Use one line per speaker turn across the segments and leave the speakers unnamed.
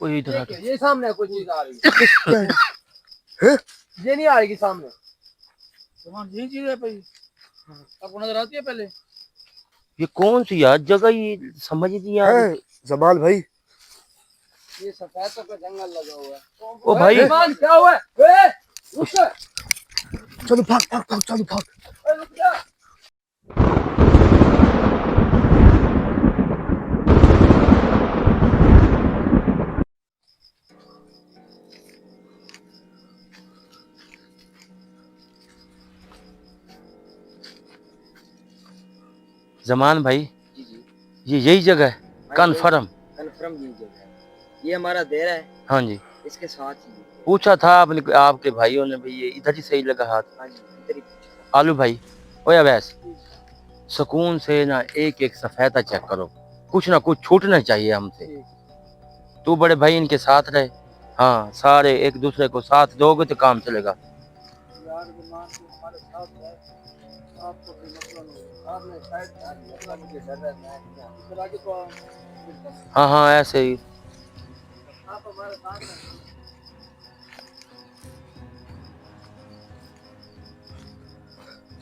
कोई इधर आ
ये सामने कोई चीज आ रही
है?
ये नहीं आएगी सामने।
तुम्हारी यही चीज है भाई, आपको नजर आती है पहले?
ये कौन सी यार जगह, ये समझ नहीं आ रही।
जमाल भाई
ये सफेद पे जंगल लगा हुआ है।
ओ भाई
जमाल क्या हुआ है? रुक जा।
चलो भाग भाग भाग, चलो भाग।
रुक जा।
जमान भाई
जी जी,
ये यही जगह है कन्फर्म?
कन्फर्म यही जगह है। ये हमारा देरा है,
हाँ जी,
इसके साथ ही है।
पूछा था आपने, आपके भाइयों ने भी ये इधर ही सही लगा हाथ।
हाँ जी, इधर ही पूछा।
आलू भाई ओया वैस सुकून से ना एक एक सफेदा चेक करो, कुछ ना कुछ छूटना चाहिए हमसे। तू बड़े भाई इनके साथ रहे, हाँ सारे एक दूसरे को साथ दोगे तो काम चलेगा।
यार जमान तो हमारे साथ है, आपको कोई मसला नहीं है। आपने साइड मतलब मुझे डर रहा है इधर आके तो
हाँ हाँ ऐसे ही।
आप हमारे साथ हैं।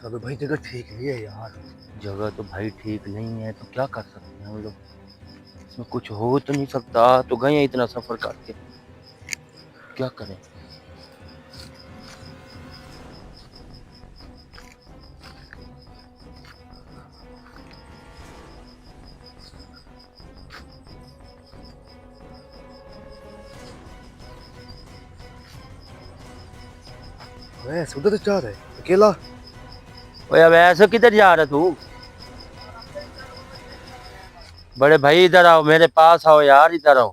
चलो भाई जगह ठीक नहीं है यार।
जगह तो भाई ठीक नहीं है, तो क्या कर सकते हैं हम लोग, इसमें कुछ हो तो नहीं सकता। तो गए इतना सफर करके, क्या करें।
वैस उधर जा रहा है अकेला।
ओए अब ऐसे किधर जा रहा तू? बड़े भाई इधर आओ, मेरे पास आओ यार, इधर आओ,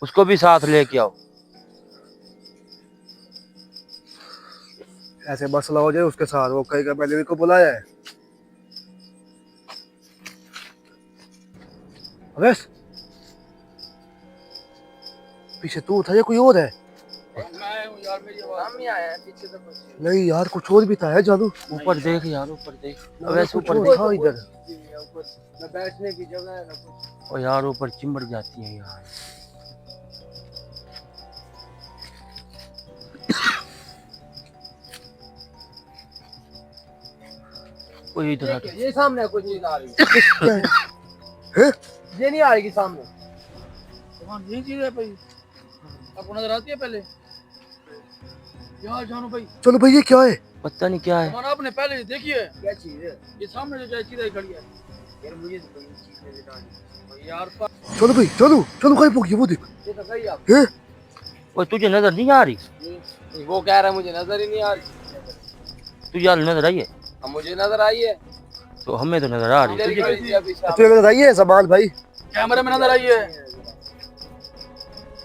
उसको भी साथ लेके आओ।
ऐसे मसला हो जाए उसके साथ, वो कहेगा मैंने इनको बुलाया है। वैस पीछे तू था या कोई और है?
मैं हूँ यार, मेरी आवाज
हम ही आए हैं पीछे से कुछ
नहीं यार कुछ और भी था है जादू।
ऊपर देख यार, ऊपर देख।
वैसे
ऊपर
ऊपर था इधर।
न बैठने की जगह है न कुछ।
ओ यार ऊपर चिमड़ जाती है यार। कोई इधर आ।
ये सामने कोई चीज आ रही
है?
ये नहीं आएगी सामने।
तुम्हारी यही चीज है भाई, आपको नजर आती है पहले? यार जानो भाई,
चलो भाई ये क्या है?
पता नहीं क्या है।
तुम्हारा आपने पहले देखी है
क्या चीज है?
ये सामने जो चीज खड़ी है
यार मुझे तो कोई चीज नजर आ रही।
यार।
चलो भाई चलो चलो, कहीं पहुंच गया वो देख।
ये तो सही आप
है?
ओ तुझे नजर नहीं आ रही?
नहीं, वो कह रहा है मुझे नजर ही नहीं आ रही।
तुझे यार नजर आई है?
अब मुझे नजर आई है।
तो हमें तो नजर आ रही है।
इधर ही खड़ी थी अभी सामने।
तुझे नजर आई है जमाल भाई?
कैमरे में नजर आई है।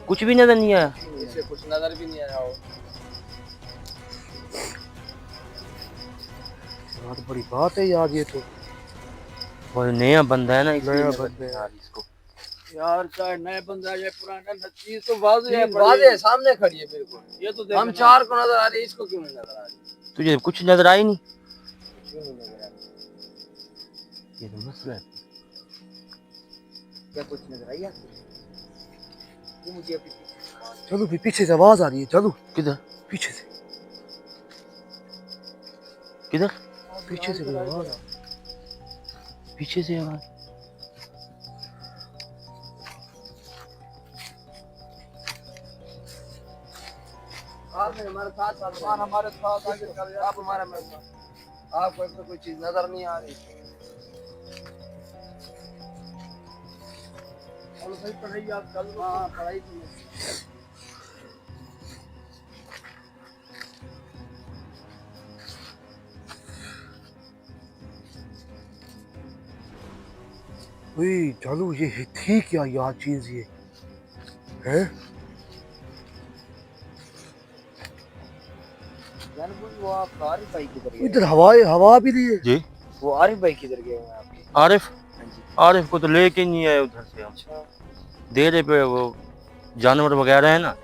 कुछ भी नजर नहीं आया।
इसे कुछ नजर भी नहीं आया हो।
यार बड़ी बात है यार ये तो।
वो नया बंदा है ना, इसलिए
नया
नजर
बंदा
नहीं
है।
आ रही इसको।
यार चाहे नए बंदा या पुराना, चीज तो वाज़ेह है।
वाज़ेह है, सामने खड़ी है बिल्कुल।
ये तो
हम चार को नजर आ रही है, इसको क्यों नहीं नजर आ रही?
तुझे कुछ नजर आई नहीं?
क्यों नहीं नजर आ रही?
ये तो मसला है।
क्या कुछ नजर आई आपको? ये मुझे अभी
चलो भाई पीछे से आवाज आ रही है, चलो
किधर?
पीछे से।
किधर?
पीछे से कोई आवाज आ रही है।
पीछे से आवाज।
आप हमारे साथ साथ हमारे साथ आगे चल, आप हमारे मेरे साथ। आपको तो कोई चीज नजर नहीं आ रही।
और भाई पढ़ाई आप चल।
हाँ पढ़ाई की
ओए चलो ये थी क्या यार चीज ये? है?
वो आप आरिफ भाई किधर गए?
इधर हवा भी नहीं है।
जी
वो आरिफ भाई किधर गए हैं आपके?
आरिफ?
हाँ जी।
आरिफ को तो लेके नहीं आए उधर से हम।
अच्छा,
देरे पे वो जानवर वगैरह है ना,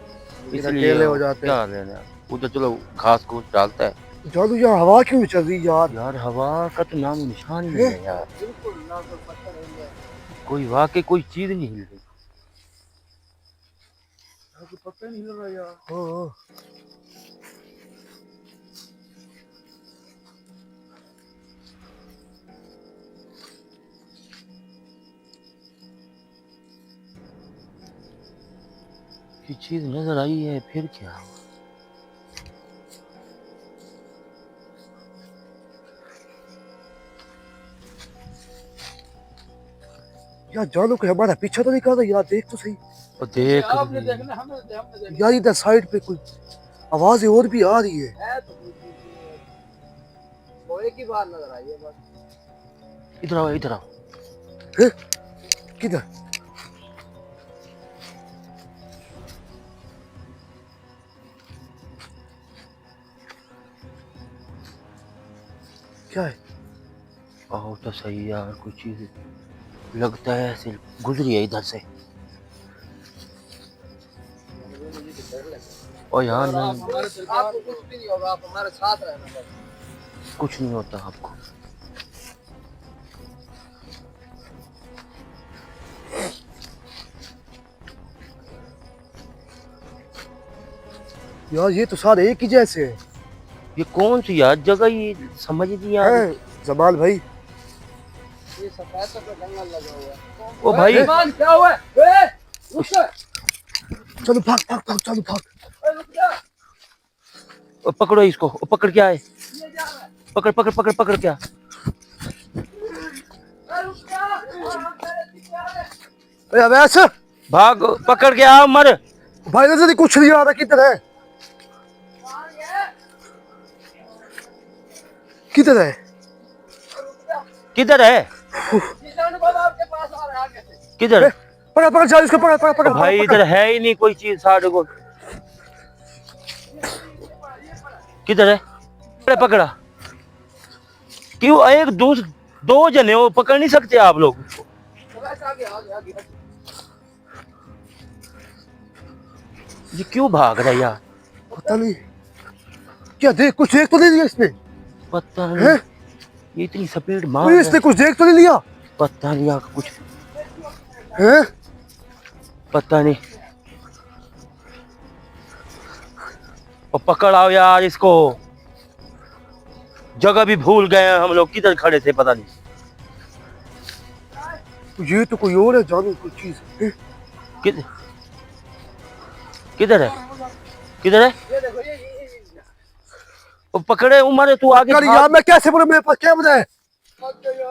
इसलिए
अकेले हो जाते
क्या लेना उधर। चलो घास घूस डालता है।
जादू यार हवा क्यों चल रही यार?
यार हवा का तो नाम निशान ही नहीं है यार।
बिल्कुल ना कोई पत्थर हिल रहा है।
कोई वाकई कोई चीज नहीं हिल रही।
आपको पता ही नहीं लग रहा यार।
हाँ
ये चीज नजर आई है, फिर क्या?
यार जानो कोई हमारा पीछा तो नहीं कर रहा यार, देख तो सही
और देख
आपने
भी।
देखना, हमने देखना
यार, इधर साइड पे कोई आवाजें और भी आ रही है।
है तो कोई चीज़ नहीं है। वो एक ही बार नजर आई है बस।
इधर आओ, इधर आओ।
हैं? किधर? क्या है?
आओ तो सही यार, कोई चीज लगता है ऐसे गुजरी है इधर से। और यहाँ
और आप
नहीं,
हमारे सरकार
आपको कुछ भी नहीं होगा, आप हमारे साथ रहना बस।
कुछ नहीं होता आपको।
यार ये तो सारे एक ही जैसे हैं।
ये कौन सी यार जगह, ये समझ नहीं आ रही।
हैं, जमाल भाई।
ये सफेद पे जंगल लगा हुआ है।
ओ भाई,
ईमान क्या हुआ है? ए, रुक जा।
चलो भाग भाग भाग, चलो भाग।
ए, रुक जा।
ओ पकड़ो इसको, ओ पकड़ क्या है?
ये जा रहा है।
पकड़ पकड़ पकड़ पकड़ क्या?
ए, रुक जा। हाँ, तेरे पीछे आ रहे।
अरे अवैस
भाग, पकड़ के आओ, मर।
भाई, नजर कुछ नहीं आ रहा, किधर है?
कहाँ गया?
किधर है?
किधर है?
किसान बाबा आपके पास आ रहा है आगे से।
किधर?
पकड़ पकड़, जा इसको, पकड़ पकड़ पकड़
भाई
पकड़।
इधर है ही नहीं कोई चीज साढ़े को। किधर है? पकड़ा पकड़ा। क्यों एक दो जने हो, पकड़ नहीं सकते आप लोग?
तो वैसे आगे आगे आगे आगे।
ये क्यों भाग रहा है यार?
पता नहीं क्या, देख कुछ देख तो नहीं लिया इसने?
पता
हैं?
नहीं, ये इतनी स्पीड मार
कोई
रहा
इसने
है।
कुछ देख तो नहीं लिया?
पता नहीं यार, कुछ
हैं?
पता नहीं। और पकड़ आओ यार इसको। जगह भी भूल गए हैं हम लोग, किधर खड़े थे पता नहीं।
ये तो कोई और है, जानो कोई चीज। हैं?
किधर किधर है? किधर है?
ये देखो ये
वो पकड़े उमर, तू आगे
कर
भाग।
यार, मैं कैसे बोलूं, मेरे पास कैमरा है। वो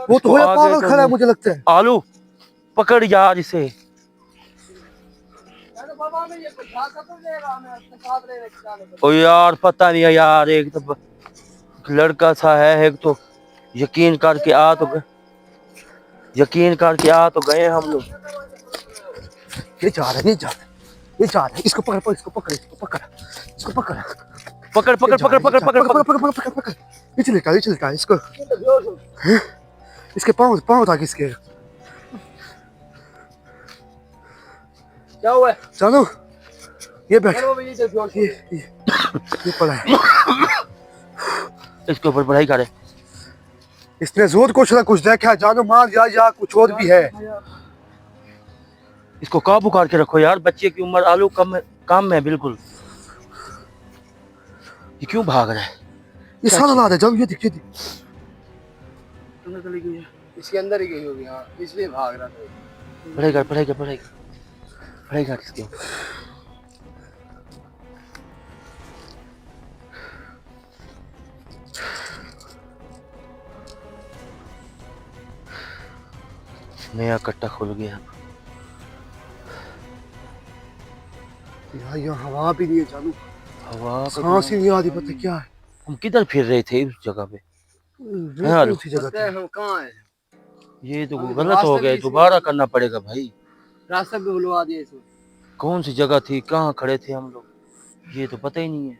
तो
इसको
होया
आगे
पागल
कर
खड़ा है,
ले।
मुझे लगता है।
आलू पकड़ यार इसे।
अरे बाबा मैं ये पछा कर तो देगा, हमें अपने साथ रहने की जाने को।
ओ यार पता नहीं है यार, एक तो लड़का सा है, एक तो यकीन करके आ तो गए हम लोग।
ये जा रहा है, ये जा रहा है, ये जा रहा है। इसको पकड़ पकड़, इसको पकड़, इसको पकड़, इसको पकड़।
पकड़ पकड़ पकड़ पकड़ पकड़ पकड़
पकड़ पकड़ पकड़। ये चलेगा इसको।
ये तो बेहोश हो।
हैं? इसके पाँव पाँव था किसके?
क्या हुआ है?
जानो ये बैठ,
चलो ये तो बेहोश हो।
ये पड़ा है।
इसके ऊपर पढ़ाई करे।
इसने जोर कुछ ना कुछ देखा, जानो मार या कुछ और भी है।
इसको काबू करके रखो यार, बच्चे की उम्र। आलू कम है बिल्कुल। ये क्यों भाग रहा है?
ये सारा ला दे, जाओ ये दिख।
अंदर चली गई है। इसके अंदर ही गई होगी, हाँ इसलिए भाग रहा था।
पढ़ाई कर इसके ऊपर। नया कट्टा खुल गया।
यार यहाँ हवा भी नहीं है, जानो
हवा का
सांस ही नहीं आ रही, पता क्या है।
हम किधर फिर रहे थे उस जगह पे?
ये
यार,
कौन सी जगह
पता है
थी?
हम कहाँ हैं?
ये तो
हम
गलत
रास्ते
हो
भी
गए,
इसी-
दोबारा करना पड़ेगा भाई।
रास्ता भी भुलवा दिया इसको।
कौन सी जगह थी, कहाँ खड़े थे हम लोग, ये तो पता ही नहीं है।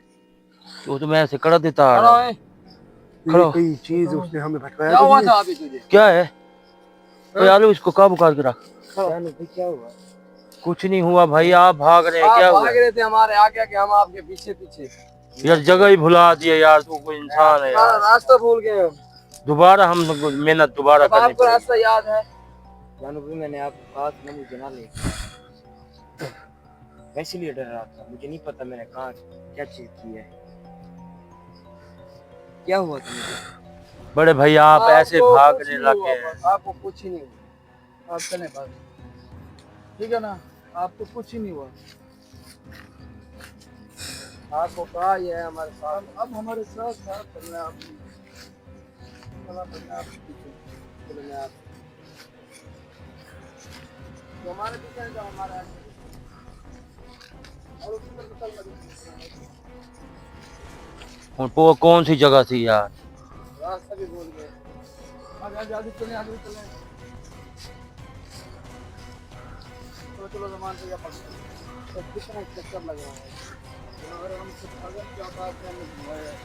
वो तो मैं ऐसे कर देता आ
खड़ा
रहा।
है।
ये
खड़ो।
कोई चीज उसने हमें भटकाया
क्या
तो
हुआ
नहीं
था
है?
अभी तुझे?
क्या है? ओए आलू, इसको काबू करके रख।
क्या हुआ?
कुछ नहीं हुआ भाई, आप भाग रहे हैं,
आप
क्या हुआ?
भाग रहे थे हमारे आगे आगे, हम आपके पीछे पीछे।
यार जगह ही भुला दिया यार, तू कोई इंसान है
हमारा
यार।
रास्ता भूल गए हम।
दोबारा हम लोग को मेहनत दोबारा
अब
करनी
आपको
पड़ेगी।
रास्ता याद है? जानू भाई मैंने आपको कहा था ना मुझे ना ले।
वैसे लिए डर रहा था, मुझे नहीं पता मैंने कहा क्या चीज की है। क्या हुआ था मुझे?
बड़े भाई आप ऐसे
आपको कुछ
भागने
नहीं
लगे
हुआ
हैं।
बस, आपको कुछ ही नहीं हुआ। आप चले बस, ठीक है ना, आपको कुछ ही नहीं हुआ। आपको कहा ये है हमारे साथ, अब हमारे साथ साथ चलना है आपको, चला करना है आपके पीछे, चलना है आपको। जो हमारे पीछे है, जो हमारे आगे है। और उसी पर निकल लगे।
वो कौन सी जगह थी यार?
रास्ता भी भूल गए। आगे आगे आगे चले, आगे चले। चलो चलो जमान तो या पकड़, तो कितना चक्कर लग रहा है। अगर हम कुछ अगर क्या बात है हमें घुमाया है।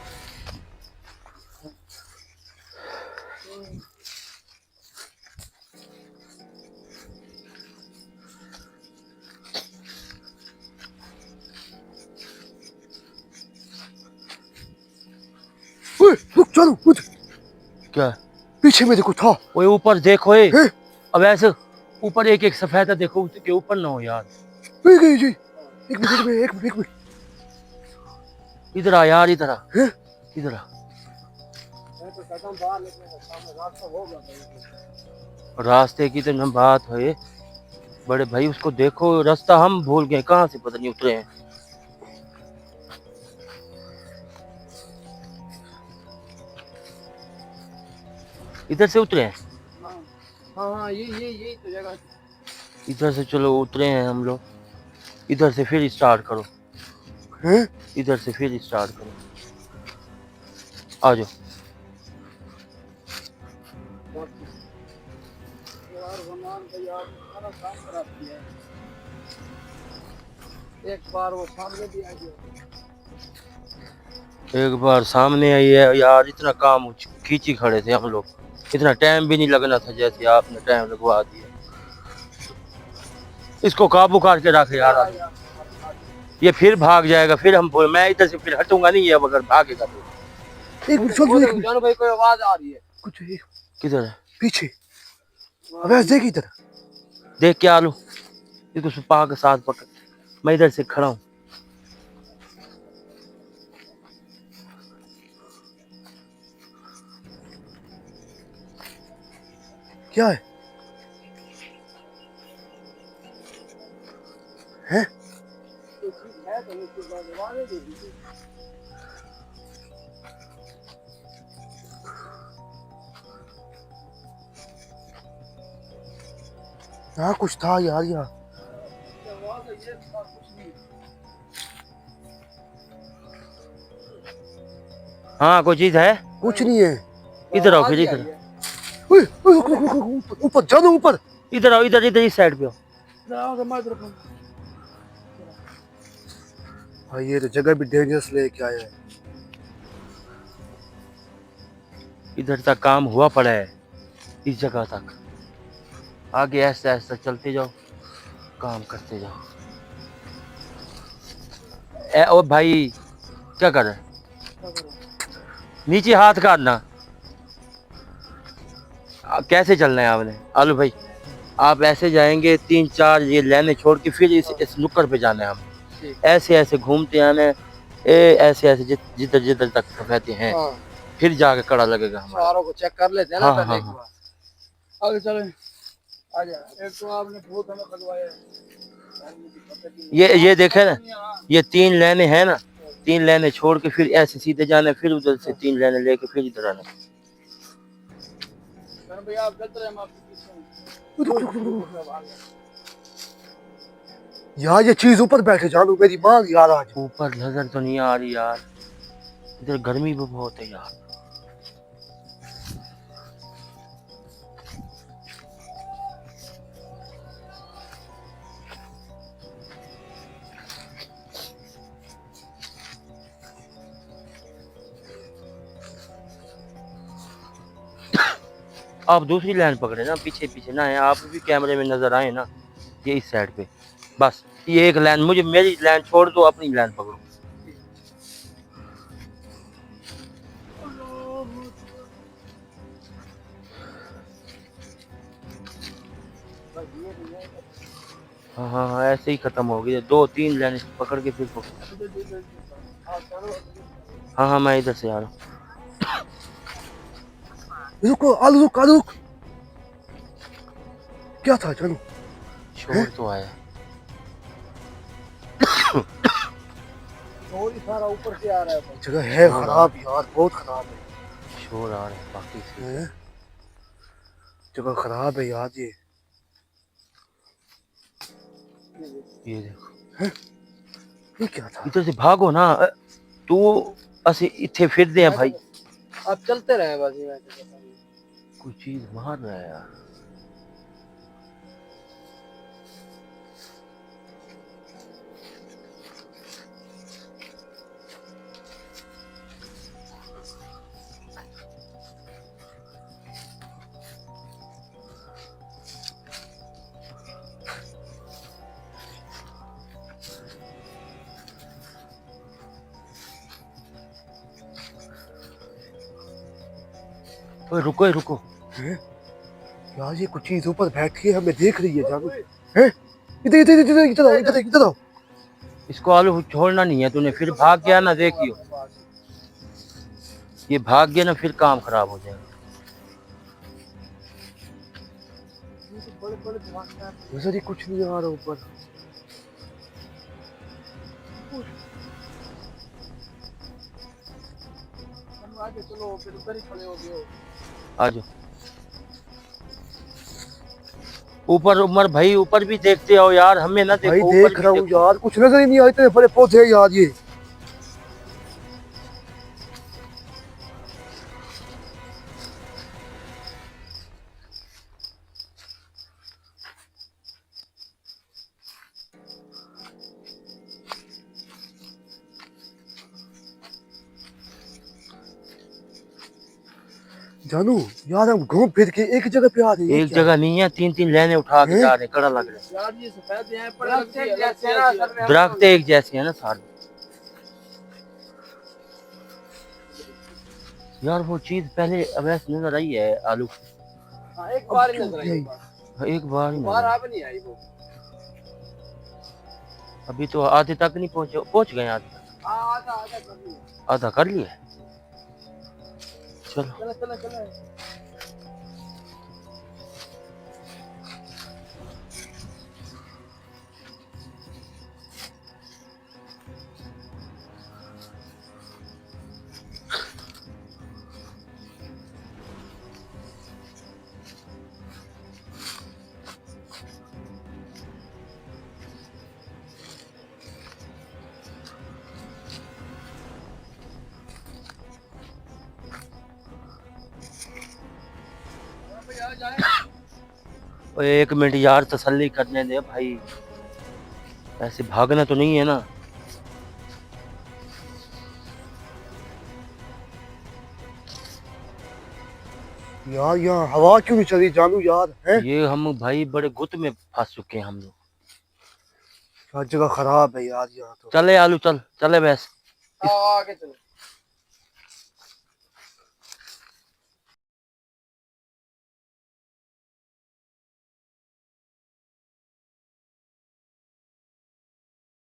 ओए, रुक चालू रुक।
क्या?
पीछे में देखो था।
वो ऊपर देखो ए।
हैं?
अब ऐसे ऊपर एक एक सफेदा देखो, उसके ऊपर ना हो यार।
ये गई जी। एक मिनट एक मिनट एक मिनट एक मिनट।
इधर आ यार, इधर आ,
हैं?
इधर आ।
मैं तो कदम बाहर निकलेगा, सामने रास्ता होगा भाई।
रास्ते की तो न बात है बड़े भाई, उसको देखो, रास्ता हम भूल गए, कहाँ से पता नहीं उतरे हैं। इधर से उतरे हैं?
हाँ हाँ हाँ, ये तो जगह।
इधर से चलो उतरे हैं हम लोग, इधर से फिर स्टार्ट करो,
हैं?
इधर से फिर स्टार्ट करो, आ जाओ।
यार भगवान भाई, आपने सारा काम खराब किया है। एक बार वो सामने भी आ गया।
एक बार सामने आई है यार, इतना काम खींची खड़े थे हम लोग, इतना टाइम भी नहीं लगना था जैसे आपने टाइम लगवा दिया। इसको काबू करके रखे यार, ये फिर भाग जाएगा, फिर हम मैं इधर से फिर हटूंगा नहीं, ये अगर भागेगा तो।
एक मिनट चल एक मिनट।
जानो भाई, कोई आवाज आ रही है।
कुछ एक
किधर है?
पीछे। अबे देख इधर।
देख के आलू, इसको सुपा के साथ पकड़, मैं इधर से खड़ा हूँ।
क्या है? हैं?
कोई चीज है तो उसके बाद आवाज दे दीजिए।
यहाँ कुछ था यार यहाँ।
आवाज है, ये था कुछ नहीं।
हाँ कोई चीज है?
कुछ नहीं है।
इधर आओ,
आवाज
फिर
ही
इधर
आई है।
ओए, ओए, रुक, रुक, रुक, रुक, ऊपर जानो ऊपर।
इधर आओ, इधर इधर इस साइड पे आओ।
इधर आओ, हमारी तरफ आओ।
भाई ये तो जगह भी डेंजरस लेके आया है।
इधर तक काम हुआ पड़ा है, इस जगह तक। आगे ऐसे ऐसे चलते जाओ, काम करते जाओ। ओ भाई क्या कर रहे हैं?
क्या करो?
नीचे हाथ काटना। कैसे चलना है आपने आलू भाई? आप ऐसे जाएंगे, 3-4 ये लाइनें छोड़ के फिर इस नुक्कड़ पे जाना है हम।
ठीक।
ऐसे ऐसे घूमते आना है, ऐसे ऐसे जिधर जिधर तक सफेदे हैं,
हाँ,
फिर जाके कड़ा लगेगा हमारा।
सारों को चेक कर लेते हैं ना
हाँ,
पहले
हाँ,
एक
हाँ।
बार। आगे चले, आ जा। एक तो आपने बहुत हमें लगवाया है।
ये देखे ना, ये 3 लाइनें हैं ना, 3 लाइनें छोड़ के फिर ऐसे सीधे जाना है, फिर उधर से 3 लाइनें लेके फिर इधर आना है।
भैया आप चलते रहे, हम आपके पीछे हैं।
रुक, रुक, रुक, रुक। यार ये चीज ऊपर बैठे जानो, मेरी माँ यार आज।
ऊपर नजर तो नहीं आ रही यार, इधर गर्मी भी बहुत है यार। आप दूसरी लाइन पकड़े ना, पीछे पीछे ना है, आप भी कैमरे में नजर आए ना। ये इस साइड पे, बस ये एक लाइन, मुझे मेरी लाइन छोड़ दो, अपनी लाइन पकड़ो। हाँ हाँ हाँ, ऐसे ही खत्म हो गई, 2-3 लाइन पकड़ के फिर हाँ हाँ मैं इधर से आ रहा हूँ।
रुको आलू रुक आलू रुक। क्या था जानू?
शोर तो आया।
और ही सारा ऊपर से आ रहा है भाई।
जगह है खराब यार, बहुत खराब है।
शोर आ रहा है बाकी से।
हैं? जगह खराब है यार ये।
ये देखो
ये क्या था?
इधर से भागो ना। तू असी इथे फिर दे भाई।
आप चलते रहे बस ये वैसे पता नहीं।
कोई चीज मार रहा है यार। ओए रुको रुको।
हैं? यार ये कुछ चीज ऊपर बैठी है, हमें देख रही है जानू। हैं? इधर इधर इधर इधर आओ, इधर इधर आओ।
इसको आलू छोड़ना नहीं है तूने, फिर भाग गया ना देखियो। ये भाग गया ना फिर काम खराब हो जाएगा।
बड़े बड़े धमाके हैं।
नजर ही कुछ नहीं आ रहा ऊपर।
हम आगे चलो फिर उधर ही खड़े हो गए हो।
आ जाओ ऊपर। उमर भाई ऊपर भी देखते हो यार, हमें ना
भाई
देखो। ऊपर
देख
भी
रहा हूँ
देखो।
यार, कुछ नजर ही नहीं आए, इतने बड़े पौधे हैं यार ये। जानू यार हम घूम फिर के एक जगह पे आ रहे हैं।
एक जगह नहीं है, 3-3 लाइनें उठा के जा रहे, कड़ा लग रहा है।
यार ये सफेद हैं पर लगती है जैसे ना असल में
दरख्त एक जैसे है ना सारे। यार वो चीज पहले अवैस नजर आई है आलू।
हाँ, एक बार ही नजर आई।
एक बार ही
बार
नजर।
अब नहीं आई वो।
अभी तो आधे तक नहीं पहुंचे, पहुंच गए आधे तक।
आधा आधा कर लिया।
आधा कर लिया। चलो
चलो चलो चलो।
ओए 1 मिनट यार, तसल्ली करने दे भाई। ऐसे भागना तो नहीं है ना।
यार यहाँ हवा क्यों नहीं चली जानू यार? हैं?
ये हम भाई बड़े गुत में फंस चुके हैं हम लोग।
यार जगह खराब है यार यहाँ तो।
चले आलू, चल चले बस।
आगे चलो।